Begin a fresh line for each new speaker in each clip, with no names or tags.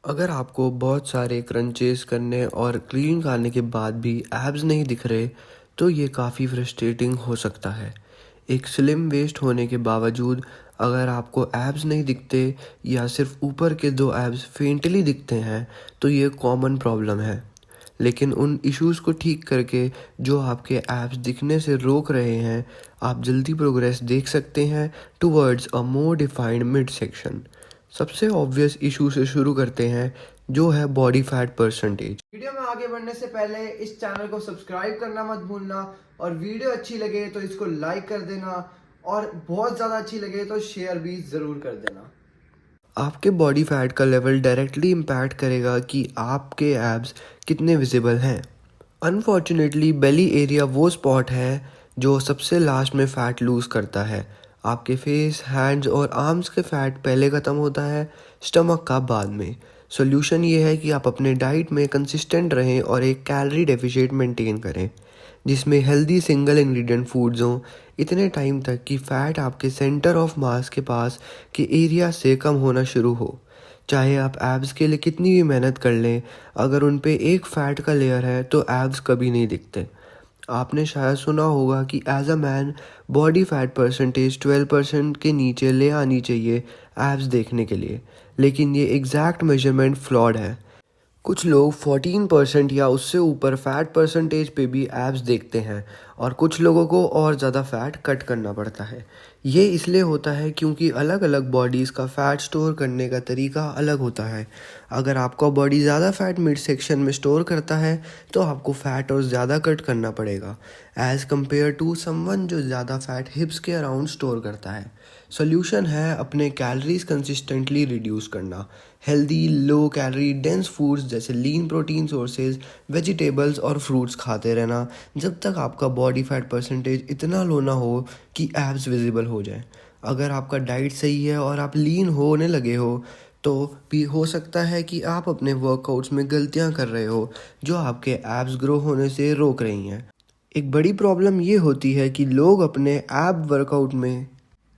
अगर आपको बहुत सारे क्रंचेस करने और क्लीन खाने के बाद भी एब्स नहीं दिख रहे, तो ये काफ़ी फ्रस्ट्रेटिंग हो सकता है। एक स्लिम वेस्ट होने के बावजूद अगर आपको एब्स नहीं दिखते या सिर्फ ऊपर के दो एब्स फेंटली दिखते हैं, तो ये कॉमन प्रॉब्लम है। लेकिन उन इश्यूज़ को ठीक करके जो आपके एब्स दिखने से रोक रहे हैं, आप जल्दी प्रोग्रेस देख सकते हैं towards a more defined mid section. सबसे ऑब्वियस इशू से शुरू करते हैं, जो है बॉडी फैट परसेंटेज।
वीडियो में आगे बढ़ने से पहले इस चैनल को सब्सक्राइब करना मत भूलना और वीडियो अच्छी लगे तो इसको लाइक कर देना और बहुत ज़्यादा अच्छी लगे तो शेयर भी ज़रूर कर देना।
आपके बॉडी फैट का लेवल डायरेक्टली इम्पैक्ट करेगा कि आपके एब्स कितने विजिबल हैं। अनफॉर्चुनेटली बेली एरिया वो स्पॉट है जो सबसे लास्ट में फ़ैट लूज़ करता है। आपके फेस, हैंड्स और आर्म्स के फ़ैट पहले ख़त्म होता है, स्टमक का बाद में। सॉल्यूशन ये है कि आप अपने डाइट में कंसिस्टेंट रहें और एक कैलोरी डेफिशिएट मेंटेन करें, जिसमें हेल्दी सिंगल इंग्रेडिएंट फूड्स हों इतने टाइम तक कि फ़ैट आपके सेंटर ऑफ मास के पास के एरिया से कम होना शुरू हो। चाहे आप एब्स के लिए कितनी भी मेहनत कर लें, अगर उन पे एक फ़ैट का लेयर है तो एब्स कभी नहीं दिखते। आपने शायद सुना होगा कि as a man body fat percentage 12% के नीचे ले आनी चाहिए एब्स देखने के लिए, लेकिन ये एग्जैक्ट मेजरमेंट फ्लॉड है। कुछ लोग 14% या उससे ऊपर फैट परसेंटेज पे भी एब्स देखते हैं और कुछ लोगों को और ज़्यादा फैट कट करना पड़ता है। ये इसलिए होता है क्योंकि अलग अलग बॉडीज़ का फ़ैट स्टोर करने का तरीका अलग होता है। अगर आपका बॉडी ज़्यादा फैट मिड सेक्शन में स्टोर करता है तो आपको फ़ैट और ज़्यादा कट करना पड़ेगा एज़ कम्पेयर टू समवन जो ज़्यादा फैट हिप्स के अराउंड स्टोर करता है। सोल्यूशन है अपने कैलोरीज कंसिस्टेंटली रिड्यूस करना। Healthy low calorie dense foods जैसे लीन प्रोटीन सोर्सेज, वेजिटेबल्स और फ्रूट्स खाते रहना जब तक आपका बॉडी फैट परसेंटेज इतना लो ना हो कि एब्स विजिबल हो जाए। अगर आपका डाइट सही है और आप लीन होने लगे हो, तो भी हो सकता है कि आप अपने वर्कआउट्स में गलतियां कर रहे हो जो आपके एब्स ग्रो होने से रोक रही हैं। एक बड़ी प्रॉब्लम ये होती है कि लोग अपने एब वर्कआउट में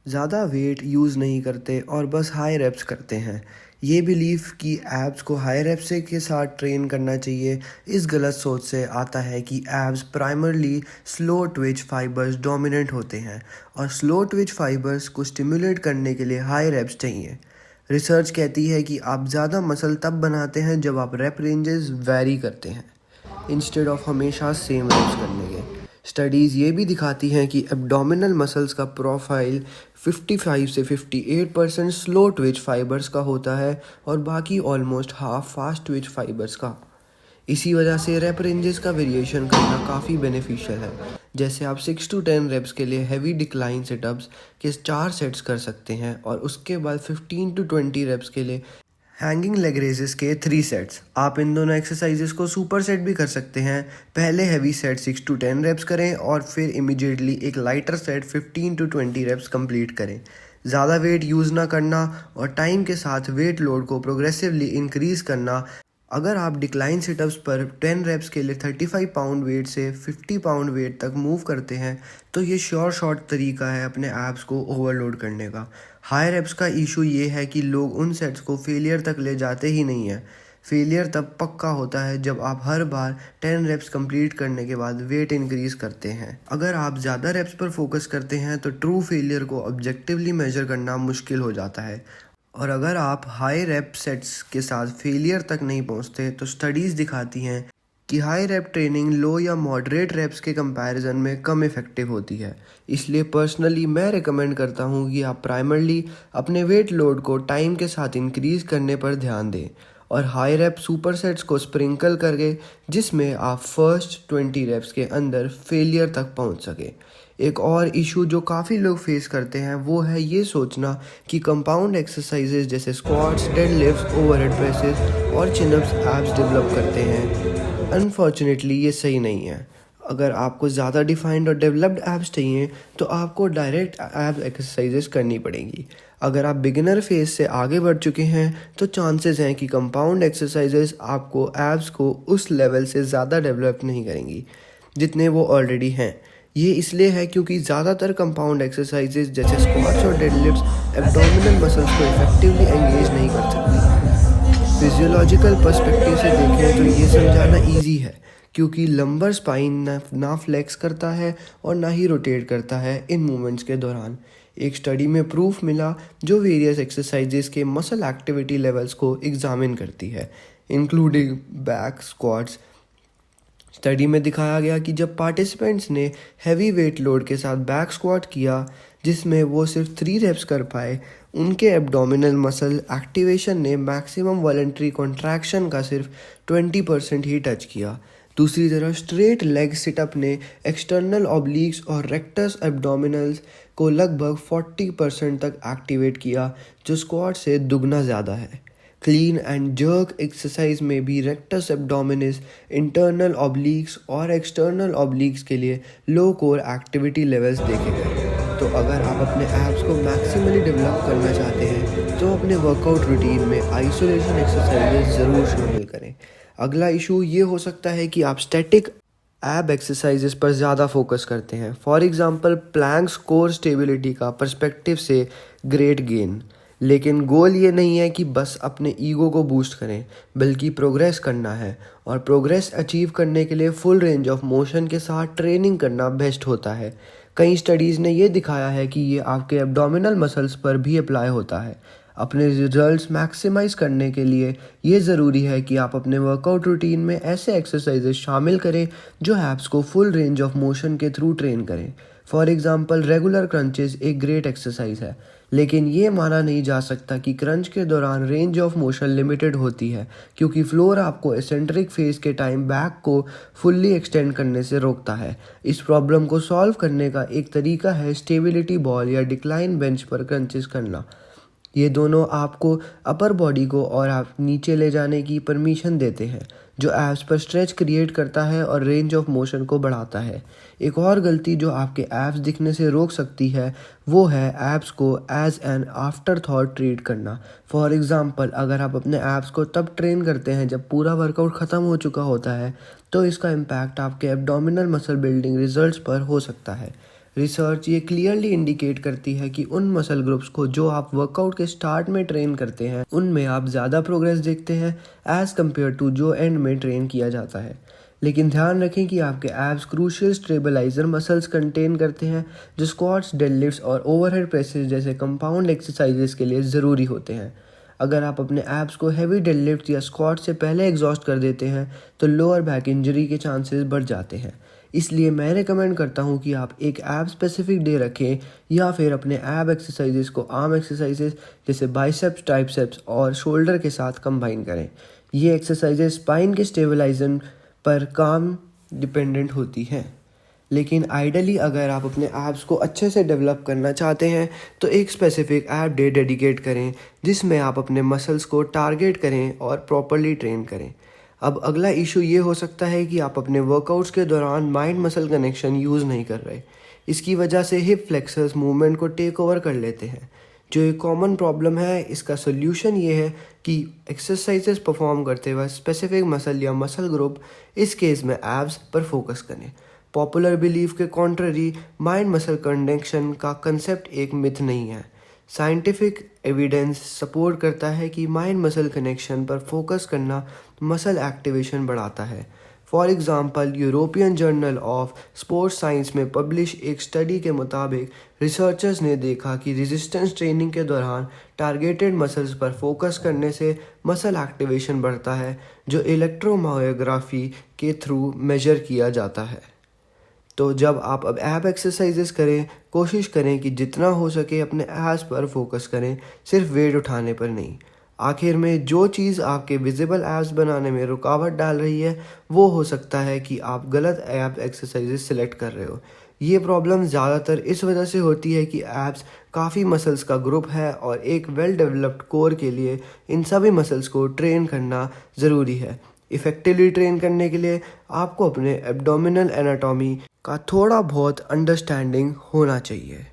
ज़्यादा वेट यूज़ नहीं करते और बस हाई रेप्स करते हैं। ये बिलीफ कि एब्स को हाई रेप्स के साथ ट्रेन करना चाहिए, इस गलत सोच से आता है कि abs primarily slow Twitch fibres dominant होते हैं और स्लो ट्विच फाइबर्स को स्टिमुलेट करने के लिए हाई रेप्स चाहिए। रिसर्च कहती है कि आप ज़्यादा मसल तब बनाते हैं जब आप रेप रेंजेस वैरी करते हैं इंस्टेड ऑफ हमेशा सेम रेप्स करने के। स्टडीज़ ये भी दिखाती हैं कि एब्डोमिनल मसल्स का प्रोफाइल 55 से 58% स्लो ट्विच फाइबर्स का होता है और बाकी almost half fast Twitch fibres का। इसी वजह से रेप रेंजेस का वेरिएशन करना काफ़ी बेनिफिशियल है। जैसे आप 6 to 10 रेप्स के लिए हैवी डिक्लाइन सेटअप्स के 4 सेट्स कर सकते हैं और उसके बाद 15 to 20 रेप्स के लिए हैंगिंग लेग रेजेस के 3 सेट्स। आप इन दोनों एक्सरसाइजेस को सुपर सेट भी कर सकते हैं। पहले हैवी सेट 6 to 10 रेप्स करें और फिर इमीडिएटली एक lighter set 15 to 20 reps complete करें। ज़्यादा वेट यूज़ ना करना और टाइम के साथ वेट लोड को प्रोग्रेसिवली इंक्रीज़ करना। अगर आप डिक्लाइन सिटअप्स पर 10 रेप्स के लिए 35 पाउंड वेट से 50 पाउंड वेट तक मूव करते हैं, तो ये शॉर्ट तरीका है अपने एब्स को ओवरलोड करने का। हाई रेप्स का इशू ये है कि लोग उन सेट्स को फेलियर तक ले जाते ही नहीं हैं। फेलियर तब पक्का होता है जब आप हर बार 10 रेप्स कंप्लीट करने के बाद वेट इंक्रीज करते हैं। अगर आप ज़्यादा रेप्स पर फोकस करते हैं तो ट्रू फेलियर को ऑब्जेक्टिवली मेजर करना मुश्किल हो जाता है। और अगर आप हाई रेप सेट्स के साथ फेलियर तक नहीं पहुंचते, तो स्टडीज़ दिखाती हैं कि हाई रेप ट्रेनिंग लो या मॉडरेट रेप्स के कंपैरिजन में कम इफ़ेक्टिव होती है। इसलिए पर्सनली मैं रिकमेंड करता हूं कि आप प्राइमरली अपने वेट लोड को टाइम के साथ इंक्रीज़ करने पर ध्यान दें और हाई रेप सुपर सेट्स को स्प्रिंकल करके जिसमें आप फर्स्ट 20 रेप्स के अंदर फेलियर तक पहुंच सके। एक और इशू जो काफ़ी लोग फेस करते हैं वो है ये सोचना कि कंपाउंड एक्सरसाइजेज जैसे स्क्वाट्स, डेडलिफ्ट्स, ओवरहेड प्रेसेस और चिनअप्स एब्स डेवलप करते हैं। अनफॉर्चुनेटली ये सही नहीं है। अगर आपको ज़्यादा डिफाइंड और डेवलप्ड एब्स चाहिए तो आपको डायरेक्ट एब एक्सरसाइजेस करनी पड़ेंगी। अगर आप बिगिनर फेज से आगे बढ़ चुके हैं तो चांसेस हैं कि कंपाउंड एक्सरसाइजेस आपको एब्स को उस लेवल से ज़्यादा डेवलप नहीं करेंगी जितने वो ऑलरेडी हैं। ये इसलिए है क्योंकि ज़्यादातर कंपाउंड एक्सरसाइजेज जैसे स्क्वाट्स और डेडलिफ्ट्स एब्डोमिनल मसल्स को इफेक्टिवली एंगेज नहीं कर सकती। फिजियोलॉजिकल पर्सपेक्टिव से देखें तो ये समझाना इजी है, क्योंकि लंबर स्पाइन ना फ्लेक्स करता है और ना ही रोटेट करता है इन मूवमेंट्स के दौरान। एक स्टडी में प्रूफ मिला जो वेरियस एक्सरसाइजेस के मसल एक्टिविटी लेवल्स को एग्जामिन करती है, इंक्लूडिंग बैक स्क्वाट्स। स्टडी में दिखाया गया कि जब पार्टिसिपेंट्स ने हैवी वेट लोड के साथ बैक स्क्वाट किया, जिसमें वो सिर्फ 3 रेप्स कर पाए, उनके एब्डोमिनल मसल एक्टिवेशन ने मैक्सिमम वॉलंटरी कॉन्ट्रैक्शन का सिर्फ 20% ही टच किया। दूसरी तरफ स्ट्रेट लेग सिटअप ने एक्सटर्नल ऑब्लिक्स और रेक्टस एब्डोमिनल्स को लगभग 40% तक एक्टिवेट किया, जो स्क्वाट से दुगना ज़्यादा है। क्लीन एंड जर्क एक्सरसाइज में भी रेक्टस एब्डोमिनिस, इंटरनल ऑब्लिक्स और एक्सटर्नल ऑब्लिक्स के लिए लो कोर एक्टिविटी लेवल्स देखे गए। तो अगर आप अपने एब्स को मैक्सिमली डेवलप करना चाहते हैं तो अपने वर्कआउट रूटीन में आइसोलेशन एक्सरसाइजेज ज़रूर शामिल करें। अगला इशू ये हो सकता है कि आप स्टैटिक एब एक्सरसाइजेस पर ज़्यादा फोकस करते हैं। For example planks core stability का पर्सपेक्टिव से ग्रेट गेन, लेकिन गोल ये नहीं है कि बस अपने ईगो को बूस्ट करें, बल्कि प्रोग्रेस करना है। और प्रोग्रेस अचीव करने के लिए फुल रेंज ऑफ मोशन के साथ ट्रेनिंग करना बेस्ट होता है। कई स्टडीज़ ने ये दिखाया है कि ये आपके एब्डोमिनल मसल्स पर भी अप्लाई होता है। अपने रिजल्ट्स मैक्सिमाइज करने के लिए ये ज़रूरी है कि आप अपने वर्कआउट रूटीन में ऐसे एक्सरसाइजेज शामिल करें जो एब्स को फुल रेंज ऑफ मोशन के थ्रू ट्रेन करें। फॉर एग्जांपल रेगुलर क्रंचेस एक ग्रेट एक्सरसाइज है, लेकिन ये माना नहीं जा सकता कि क्रंच के दौरान रेंज ऑफ मोशन लिमिटेड होती है, क्योंकि फ्लोर आपको एसेंट्रिक फेज के टाइम बैक को फुल्ली एक्सटेंड करने से रोकता है। इस प्रॉब्लम को सॉल्व करने का एक तरीका है स्टेबिलिटी बॉल या डिक्लाइन बेंच पर क्रंचेस करना। ये दोनों आपको अपर बॉडी को और आप नीचे ले जाने की परमिशन देते हैं, जो एब्स पर स्ट्रेच क्रिएट करता है और रेंज ऑफ मोशन को बढ़ाता है। एक और गलती जो आपके एब्स दिखने से रोक सकती है वो है एब्स को as an afterthought treat करना। फॉर एग्जांपल, अगर आप अपने एब्स को तब ट्रेन करते हैं जब पूरा वर्कआउट ख़त्म हो चुका होता है, तो इसका इम्पैक्ट आपके एब्डोमिनल मसल बिल्डिंग रिजल्ट्स पर हो सकता है। रिसर्च ये क्लियरली इंडिकेट करती है कि उन मसल ग्रुप्स को जो आप वर्कआउट के स्टार्ट में ट्रेन करते हैं, उनमें आप ज़्यादा प्रोग्रेस देखते हैं एज़ कम्पेयर टू जो एंड में ट्रेन किया जाता है। लेकिन ध्यान रखें कि आपके abs crucial stabiliser muscles contain करते हैं, जो स्क्वाट्स, डेडलिफ्ट्स और ओवरहेड प्रेसेस जैसे कंपाउंड एक्सरसाइजेस के लिए ज़रूरी होते हैं। अगर आप अपने एब्स को हैवी डेडलिफ्ट या स्क्वाट से पहले एग्जॉस्ट कर देते हैं तो लोअर बैक इंजरी के चांसेस बढ़ जाते हैं। इसलिए मैं रिकमेंड करता हूं कि आप एक ऐब स्पेसिफिक डे रखें या फिर अपने ऐब एक्सरसाइजेस को आर्म एक्सरसाइजेस जैसे बाइसेप्स, ट्राइसेप्स और शोल्डर के साथ कंबाइन करें। ये एक्सरसाइजेस स्पाइन के स्टेबलाइजेशन पर काम डिपेंडेंट होती हैं। लेकिन आइडली अगर आप अपने ऐब्स को अच्छे से डेवलप करना चाहते हैं तो एक स्पेसिफिक ऐब डे डेडिकेट करें जिसमें आप अपने मसल्स को टारगेट करें और प्रॉपरली ट्रेन करें। अब अगला इशू ये हो सकता है कि आप अपने वर्कआउट्स के दौरान माइंड मसल कनेक्शन यूज़ नहीं कर रहे। इसकी वजह से हिप फ्लेक्सर्स मूवमेंट को टेक ओवर कर लेते हैं, जो एक कॉमन प्रॉब्लम है। इसका सोल्यूशन ये है कि एक्सरसाइजेस परफॉर्म करते वक्त स्पेसिफिक मसल या मसल ग्रुप, इस केस में एब्स, पर फोकस करें। पॉपुलर बिलीफ के कॉन्ट्ररी माइंड मसल कनेक्शन का कंसेप्ट एक मिथ नहीं है। साइंटिफिक एविडेंस सपोर्ट करता है कि माइंड मसल कनेक्शन पर फोकस करना मसल एक्टिवेशन बढ़ाता है। For example, European journal of sports science में पब्लिश एक स्टडी के मुताबिक रिसर्चर्स ने देखा कि रेजिस्टेंस ट्रेनिंग के दौरान टारगेटेड मसल्स पर फोकस करने से मसल एक्टिवेशन बढ़ता है, जो इलेक्ट्रोमायोग्राफी के थ्रू मेजर किया जाता है। तो जब आप अब ऐब एक्सरसाइजेस करें, कोशिश करें कि जितना हो सके अपने एब्स पर फोकस करें, सिर्फ वेट उठाने पर नहीं। आखिर में जो चीज़ आपके विजिबल एब्स बनाने में रुकावट डाल रही है वो हो सकता है कि आप गलत ऐब एक्सरसाइजेस सिलेक्ट कर रहे हो। ये प्रॉब्लम ज़्यादातर इस वजह से होती है कि एब्स काफ़ी मसल्स का ग्रुप है और एक वेल डेवलप्ड कोर के लिए इन सभी मसल्स को ट्रेन करना ज़रूरी है। इफ़ेक्टिवली ट्रेन करने के लिए आपको अपने एब्डोमिनल एनाटॉमी का थोड़ा बहुत अंडरस्टैंडिंग होना चाहिए।